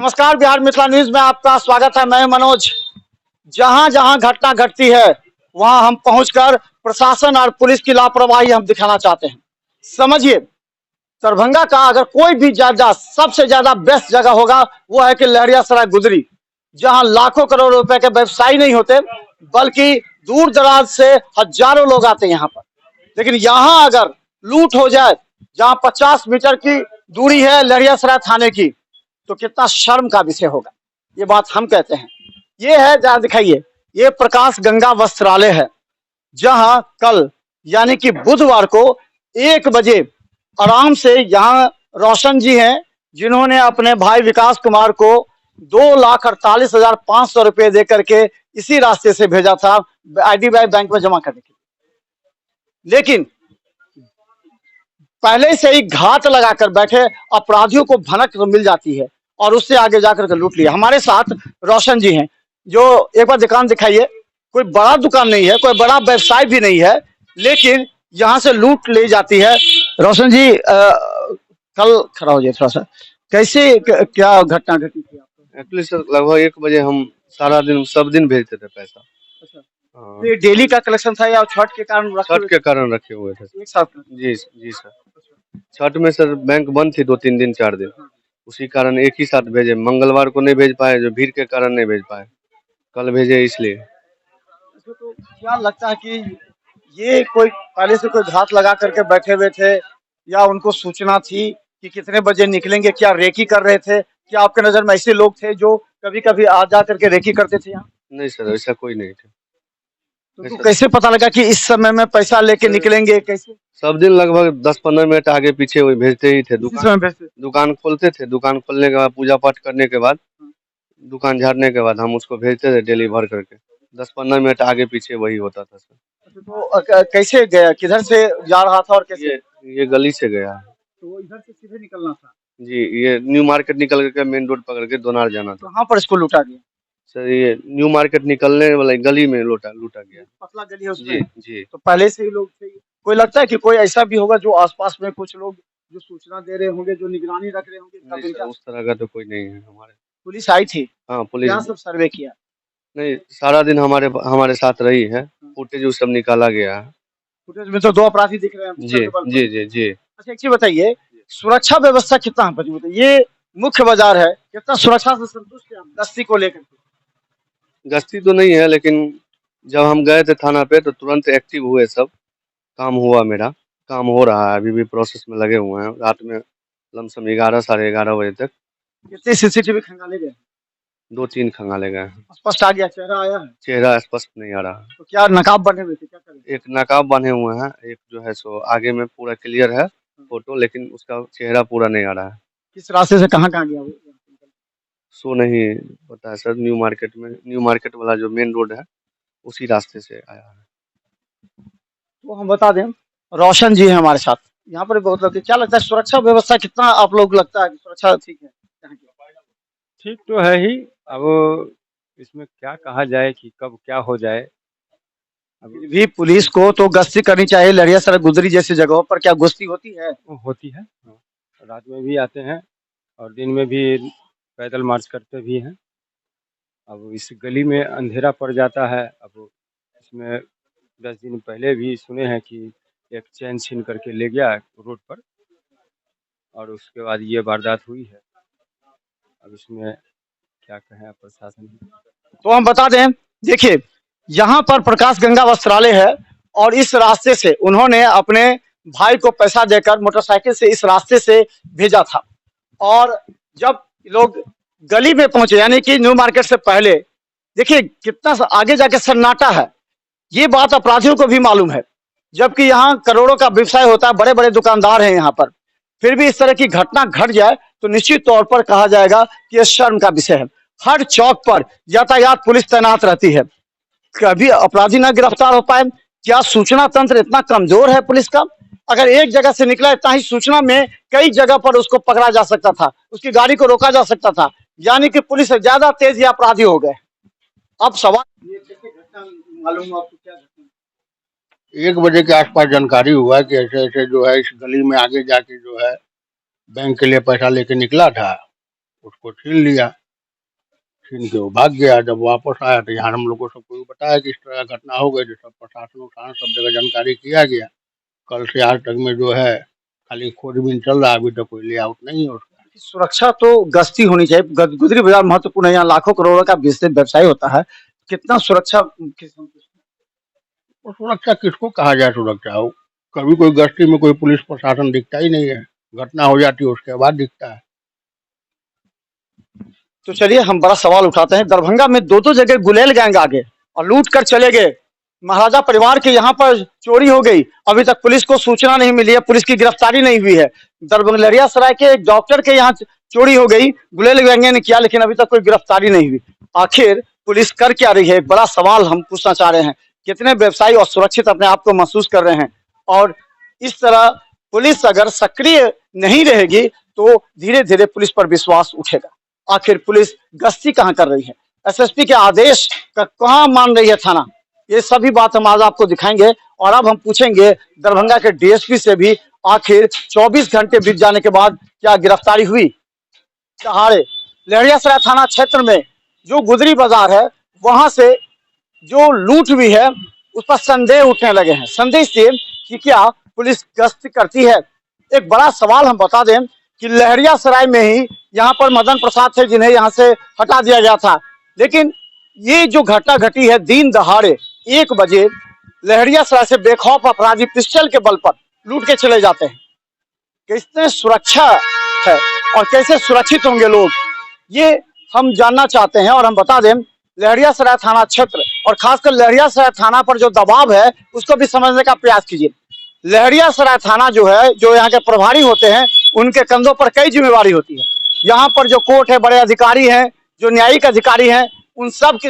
नमस्कार, बिहार मिथिला न्यूज में आपका स्वागत है। मैं मनोज। जहां जहां घटना घटती है वहां हम पहुंचकर प्रशासन और पुलिस की लापरवाही हम दिखाना चाहते हैं। समझिए, दरभंगा का अगर कोई भी ज्यादा सबसे ज्यादा बेस्ट जगह होगा वो है कि लहरियासराय गुदरी, जहां लाखों करोड़ रुपए के व्यवसायी नहीं होते बल्कि दूर दराज से हजारों लोग आते हैं यहाँ पर। लेकिन यहाँ अगर लूट हो जाए, जहां 50 मीटर की दूरी है लहरियासराय थाने की, तो कितना शर्म का विषय होगा। ये बात हम कहते हैं। ये है, जरा दिखाइए, ये प्रकाश गंगा वस्त्रालय है, जहां कल यानी कि बुधवार को 1 बजे आराम से यहाँ रोशन जी हैं जिन्होंने अपने भाई विकास कुमार को 2,48,500 रुपए दे करके इसी रास्ते से भेजा था IDBI बैंक में जमा करने के लिए। लेकिन पहले से ही घात लगाकर बैठे अपराधियों को भनक मिल जाती है और उससे आगे जाकर के लूट लिया। हमारे साथ रोशन जी हैं, जो एक बार दुकान दिखाइए। कोई बड़ा दुकान नहीं है, कोई बड़ा व्यवसाय भी नहीं है, लेकिन यहाँ से लूट ले जाती है। रोशन जी, कल खड़ा हो जाए थोड़ा सा, कैसे क्या घटना घटी थी आपको? एक्चुअली सर लगभग 1 बजे हम सारा दिन सब दिन भेजते थे पैसा। अच्छा, हाँ, तो ये डेली का कलेक्शन था या छठ के कारण छठ के कारण रखे हुए थे एक साथ? जी जी सर। छठ में सर बैंक बंद थी 2-3 दिन 4 दिन, उसी कारण एक ही साथ भेजे। मंगलवार को नहीं भेज पाए, जो भीड़ के कारण नहीं भेज पाए, कल भेजे इसलिए। अच्छा, तो क्या लगता है कि ये कोई पहले से कोई घात लगा करके बैठे हुए थे या उनको सूचना थी कि कितने बजे निकलेंगे? क्या रेकी कर रहे थे? क्या आपके नजर में ऐसे लोग थे जो कभी कभी आ जा करके रेकी करते थे यहाँ? नहीं सर, ऐसा कोई नहीं था। तो कैसे पता लगा कि इस समय में पैसा लेके निकलेंगे? कैसे सब दिन लगभग 10-15 मिनट आगे पीछे वही भेजते ही थे। इसी समय भेजते? दुकान खोलते थे, दुकान खोलने के बाद पूजा पाठ करने के बाद, दुकान झाड़ने के बाद हम उसको भेजते थे डेली भर करके। 10-15 मिनट आगे पीछे वही होता था सर। अच्छा, तो कैसे गया, किधर से जा रहा था और कैसे? ये गली से गया है। तो वो इधर से सीधे निकलना था? जी, ये न्यू मार्केट निकल करके मेन रोड पकड़ के दोनार जाना था। कहाँ पर इसको लूटा गया? सर ये न्यू मार्केट निकलने वाला गली में लूटा गया। पतला गली है जी उसमें? जी। तो पहले से ही लोग थे? कोई लगता है कि कोई ऐसा भी होगा जो आसपास में कुछ लोग जो सूचना दे रहे होंगे, जो निगरानी रख रहे होंगे? नहीं सर, उस तरह का तो कोई नहीं है हमारे। पुलिस आई थी? हाँ पुलिस। क्या सब सर्वे किया? नहीं, सारा दिन हमारे हमारे साथ रही है। फुटेज वो सब निकाला गया है। फुटेज में तो 2 अपराधी दिख रहे हैं जी पेट्रोल पंप पर। जी जी जी। अच्छा, एक चीज बताइए, सुरक्षा व्यवस्था कितना है पति? ये मुख्य बाजार है, कितना सुरक्षा से संतुष्ट हैं आप गश्ती को लेकर के? गश्ती तो नहीं है, लेकिन जब हम गए थे थाना पे तो तुरंत एक्टिव हुए सब। काम हुआ, मेरा काम हो रहा है, अभी भी प्रोसेस में लगे हुए हैं। रात में लमसम 11 साढ़े 11 बजे तक कितने CCTV खंगाले गए? 2-3 खंगाले गए हैं। स्पष्ट आ गया, चेहरा आया है? चेहरा स्पष्ट नहीं आ रहा है। तो क्या नकाब बने हुए थे, क्या करें? एक नकाब बने हुए हैं, एक जो है सो आगे में पूरा क्लियर है फोटो, लेकिन उसका चेहरा पूरा नहीं आ रहा है। किस रास्ते से कहाँ कहाँ गया वो? सो नहीं पता है सर। न्यू मार्केट वाला जो मेन रोड है उसी रास्ते से आया है। तो हम बता दें, रोशन जी है हमारे साथ। यहाँ पर भी बहुत लोग, क्या लगता है सुरक्षा व्यवस्था कितना आप लोग लगता है कि सुरक्षा ठीक है यहाँ की? ठीक तो है ही। अब इसमें क्या कहा जाए कि कब क्या हो जाए। अब फिर भी पुलिस को तो गश्ती करनी चाहिए। लहरियासराय गुदरी जैसी जगहों पर क्या गश्ती होती है? होती है। रात में भी आते हैं और दिन में भी पैदल मार्च करते भी हैं। अब इस गली में अंधेरा पड़ जाता है। अब इसमें 10 दिन पहले भी सुने हैं कि एक चैन छीन करके ले गया रोड पर, और उसके बाद ये वारदात हुई है। अब इसमें क्या कहें अब प्रशासन। तो हम बता दें, देखिए, यहाँ पर प्रकाश गंगा वस्त्रालय है और इस रास्ते से उन्होंने अपने भाई को पैसा देकर मोटरसाइकिल से इस रास्ते से भेजा था। और जब लोग गली में पहुंचे यानी कि न्यू मार्केट से पहले, देखिए कितना आगे जाके सन्नाटा है। ये बात अपराधियों को भी मालूम है, जबकि यहाँ करोड़ों का व्यवसाय होता है, बड़े बड़े दुकानदार हैं यहाँ पर। फिर भी इस तरह की घटना घट जाए तो निश्चित तौर पर कहा जाएगा कि यह शर्म का विषय है। हर चौक पर यातायात पुलिस तैनात रहती है, कभी अपराधी ना गिरफ्तार हो पाए। क्या सूचना तंत्र इतना कमजोर है पुलिस का? अगर एक जगह से निकला इतना ही सूचना में कई जगह पर उसको पकड़ा जा सकता था, उसकी गाड़ी को रोका जा सकता था। यानी कि पुलिस से ज्यादा तेज ये अपराधी हो गए। अब सवाल ये कैसे घटना मालूम आपको? क्या घटना? 1 बजे के आसपास जानकारी हुआ कि ऐसे ऐसे जो है इस गली में आगे जाके जो है बैंक के लिए पैसा लेके निकला था उसको छीन लिया, छीन के वो भाग गया। जब वापस आया तो यहाँ हम लोग को सबको भी बताया कि इस तरह का घटना हो गई, तो सब प्रशासन उशासन सब जगह जानकारी किया गया। कल से आज तक में जो है खाली खोजबीन चल रहा है, अभी तक कोई लेआउट नहीं है उसका। सुरक्षा तो गश्ती होनी चाहिए। गुदरी बाजार महत्वपूर्ण है, यहाँ लाखों करोड़ों का बिजनेस व्यवसाय होता है। कितना सुरक्षा और सुरक्षा किसको कहा जाए सुरक्षा हो? कभी कोई गश्ती में कोई पुलिस प्रशासन दिखता ही नहीं है, घटना हो जाती है उसके बाद दिखता है। तो चलिए हम बड़ा सवाल उठाते हैं। दरभंगा में दो जगह गुलेल गैंग आ गए और लूट कर चले गए। महाराजा परिवार के यहाँ पर चोरी हो गई, अभी तक पुलिस को सूचना नहीं मिली है, पुलिस की गिरफ्तारी नहीं हुई है। दरभंगा लहरियासराय के एक डॉक्टर के यहाँ चोरी हो गई, गुलेल गैंग ने किया, लेकिन अभी तक कोई गिरफ्तारी नहीं हुई। आखिर पुलिस कर क्या रही है, एक बड़ा सवाल हम पूछना चाह रहे हैं। कितने व्यवसायी और सुरक्षित अपने आप को महसूस कर रहे हैं, और इस तरह पुलिस अगर सक्रिय नहीं रहेगी तो धीरे धीरे पुलिस पर विश्वास उठेगा। आखिर पुलिस गश्ती कहाँ कर रही है, एसएसपी के आदेश का कहाँ मान रही है थाना, ये सभी बात हम आज आपको दिखाएंगे। और अब हम पूछेंगे दरभंगा के डीएसपी से भी, आखिर 24 घंटे बीत जाने के बाद क्या गिरफ्तारी हुई। सहारे लहरियासराय थाना क्षेत्र में जो गुदरी बाजार है, वहां से जो लूट हुई है उस पर संदेह उठने लगे हैं। संदेह से कि क्या पुलिस गश्त करती है। एक बड़ा सवाल हम बता दें कि लहरियासराय में ही यहाँ पर मदन प्रसाद थे जिन्हें यहाँ से हटा दिया गया था, लेकिन ये जो घटना घटी है दिन दहाड़े 1 बजे, लहरियासराय से बेखौफ अपराधी पिस्टल के बल पर लूट के चले जाते हैं। कितने सुरक्षा है और कैसे सुरक्षित होंगे लोग, ये हम जानना चाहते हैं। और हम बता दें लहरियासराय थाना क्षेत्र और खासकर लहरियासराय थाना पर जो दबाव है उसको भी समझने का प्रयास कीजिए। लहरियासराय थाना जो है, जो यहाँ के प्रभारी होते हैं, उनके कंधों पर कई जिम्मेवारी होती है। यहाँ पर जो कोर्ट है, बड़े अधिकारी हैं, जो न्यायिक अधिकारी हैं, उन सब की